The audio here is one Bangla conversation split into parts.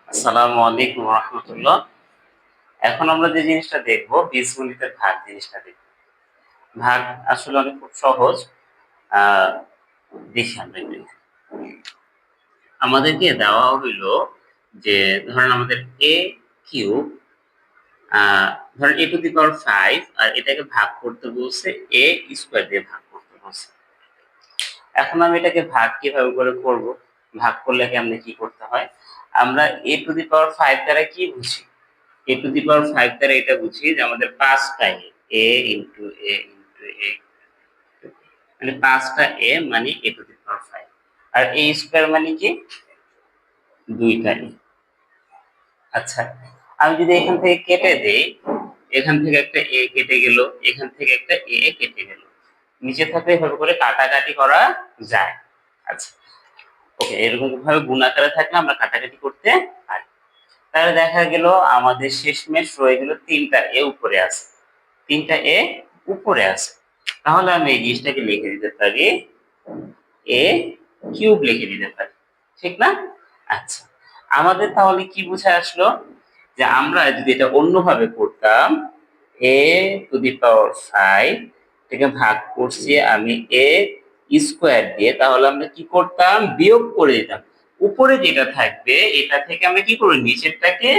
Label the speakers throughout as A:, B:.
A: আসসালামু আলাইকুম রহমতুল্লাহ। এখন আমরা যে জিনিসটা দেখবো বীজগণিতের ভাগ জিনিসটা দেখব। ভাগ আসলে অনেক খুব সহজ। আহ দেখি আমরা একটু। আমাদেরকে দেওয়া হইল যে ধরেন আমাদের এ কিউব, ধরেন এ টু দি পাওয়ার 5 আর এটাকে ভাগ করতে বলছে এ স্কয়ার দিয়ে ভাগ করতে বলছে। এখন আমি এটাকে ভাগ কিভাবে করে করব? ভাগ করলে কেমনে কি করতে হয়? আমরা এ টু দি পাওয়ার 5 দ্বারা কি বুঝি? এ টু দি পাওয়ার 5 দ্বারা এটা বুঝি যে আমাদের 5টা এ ইনটু এ ইনটু এ, মানে 5টা এ মানে এ two the power 5। R A square মানে কি? 2টা এ। আচ্ছা, আমি যদি এখান থেকে কেটে দেই, এখান থেকে একটা এ কেটে গেল, এখান থেকে একটা এ কেটে গেল, নিচে থাকলে এভাবে করে কাটাকাটি করা যায়। আচ্ছা, ওকে, এরকম ভাবে গুণাকারে থাকলে আমরা কাটাকাটি করতে পারি। তাহলে দেখা গেল আমাদের শেষমেশ রয়ে গেল 3টা এ উপরে আছে, 3টা এ উপরে আছে। তাহলে আমি এই জিনিসটাকে লিখে দিতে পারি এ কিউব লিখে দিতে পারি, ঠিক না? আচ্ছা, আমাদের তাহলে কি বুঝে আসলো যে আমরা যদি এটা অন্যভাবে করতাম, এ টু দি পাওয়ার 5 থেকে ভাগ করছি আমি এ স্কয়ার দিয়ে, তাহলে আমরা কি করতাম? বিয়োগ করে দিতাম। উপরে যেটা থাকবে এটা থেকে আমরা কি করব? নিচেরটাকে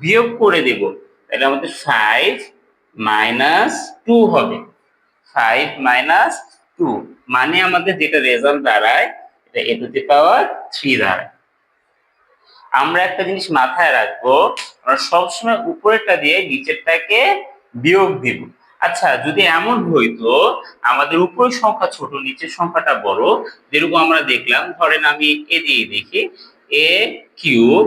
A: বিয়োগ করে দেব। তাহলে আমাদের 5 মাইনাস 2 হবে। 5 মাইনাস 2 মানে আমাদের যেটা রেজাল্ট দাঁড়ায় এটা এ টু দি পাওয়ার 3 দাঁড়ায়। আমরা একটা জিনিস মাথায় রাখবো, আমরা সবসময় উপরেরটা দিয়ে নিচেরটাকে বিয়োগ দিব। আচ্ছা, যদি এমন হইতো আমাদের উপরের সংখ্যা ছোট নিচের সংখ্যাটা বড়, যেরকম আমরা দেখলাম, ধরেন আমি এ দিয়ে দেখি এ কিউব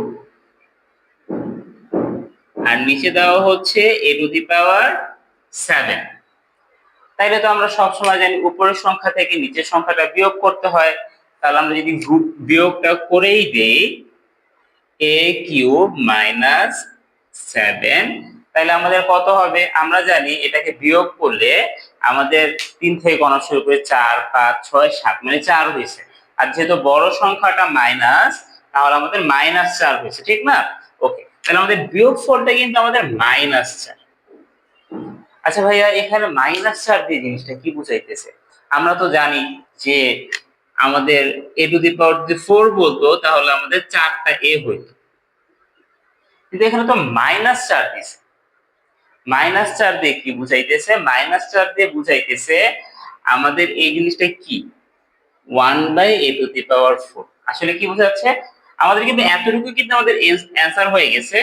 A: আর নিচে দেওয়া হচ্ছে এ টু দি পাওয়ার 7। তাইলে তো আমরা সবসময় জানি উপরের সংখ্যা থেকে নিচের সংখ্যাটা বিয়োগ করতে হয়। তাহলে আমরা যদি বিয়োগটা করেই দেই এ কিউব মাইনাস 7, তাহলে আমাদের কত হবে? আমরা জানি এটাকে বিয়োগ করলে আমাদের 3 থেকে গণনা শুরু করে 4 5 6 7 মানে 4 হয়েছে। আর যেহেতু বড় সংখ্যাটা মাইনাস, তাহলে আমাদের মাইনাস 4 হয়েছে, ঠিক না? ওকে, তাহলে আমাদের বিয়োগ ফলটা কিন্তু আমাদের মাইনাস 4। আচ্ছা ভাইয়া, এখানে -4 দিয়ে জিনিসটা কি বুঝাইতেছে? আমরা তো জানি যে আমাদের a টু দি পাওয়ার যদি 4 বলতো তাহলে আমাদের 4টা a হইতো, কিন্তু এখানে তো -4 দিছে। -4 দিয়ে কি বুঝাইতেছে? -4 দিয়ে বুঝাইতেছে আমাদের এই জিনিসটা কি 1/a টু দি পাওয়ার 4। আসলে কি বোঝাচ্ছে? আমাদের কিন্তু এতটুকু কিন্তু আমাদের অ্যান্সার হয়ে গেছে।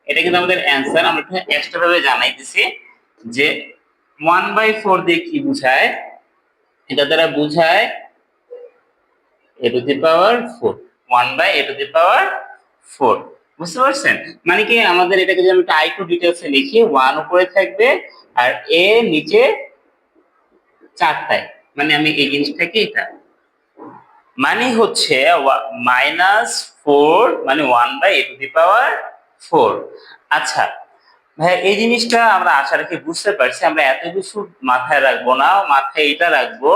A: এটা কিন্তু আমাদের অ্যান্সার। আমরা একটু এক্সট্রা ভাবে জানাইতেছি যে 1/4 দিয়ে কি বুঝায়? এটা দ্বারা বুঝায় a to the power 4, 1/a to the power 4। বুঝতে পারছেন? মানে কি আমাদের এটাকে যদি আমি একটু আরেকটু ডিটেইলসে লিখি, 1 উপরে থাকবে আর a নিচে 4টায়। মানে আমি এই জিনিসটাকে এটা মানে হচ্ছে -4 মানে 1/a টু দি পাওয়ার 4। আচ্ছা ভাই, এই জিনিসটা আমরা আশা রাখি বুঝতে পারছি। আমরা এত কিছু মাথায় রাখবো না, মাথায় এটা রাখবো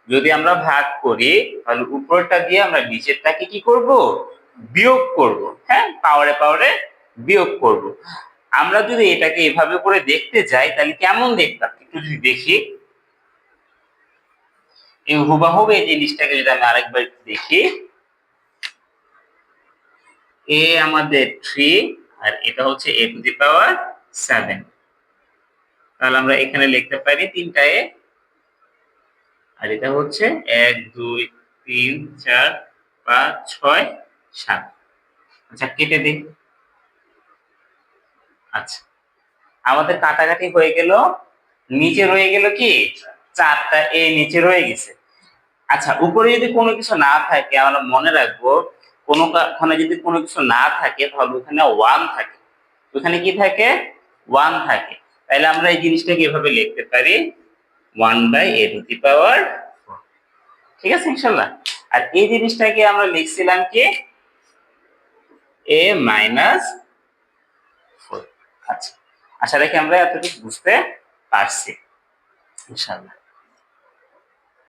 A: যদি আমরা ভাগ করি তাহলে উপরেরটা দিয়ে আমরা নিচেরটাকে কি করব? বিয়োগ করব। হ্যাঁ, পাওয়ারে পাওয়ারে বিয়োগ করব। আমরা যদি এটাকে এভাবে করে দেখতে যাই তাহলে কেমন দেখতাম একটু যদি দেখি। এই হুবাহুব এই জিনিসটাকে যদি আমি আরেকবার দেখি, এ আমাদের 3 আর এটা হচ্ছে a টু দি পাওয়ার 7। তাহলে আমরা এখানে লিখতে পারি 3টা এ আর এটা হচ্ছে 1 2 3 4 5 6 7। আচ্ছা, কেটে দিই। আচ্ছা, আমাদের কাটাকাটি হয়ে গেল, নিচে রয়ে গেল কি 4টা এ নিচে রয়ে গেছে। আচ্ছা, উপরে যদি কোনো কিছু না থাকে আমরা মনে রাখবো, ওখানে যদি কোনো কিছু না থাকে তাহলে ওখানে 1 থাকে। ওখানে কি থাকে? 1 থাকে। তাহলে আমরা এই জিনিসটাকে এভাবে লিখতে পারি 1/a টু দি পাওয়ার 4। ঠিক আছে ইনশাআল্লাহ? আর এই জিনিসটাকে আমরা লিখছিলাম কি a মাইনাস 4। আচ্ছা, আশা রাখি আমরা এতটুকু বুঝতে পারছি ইনশাআল্লাহ।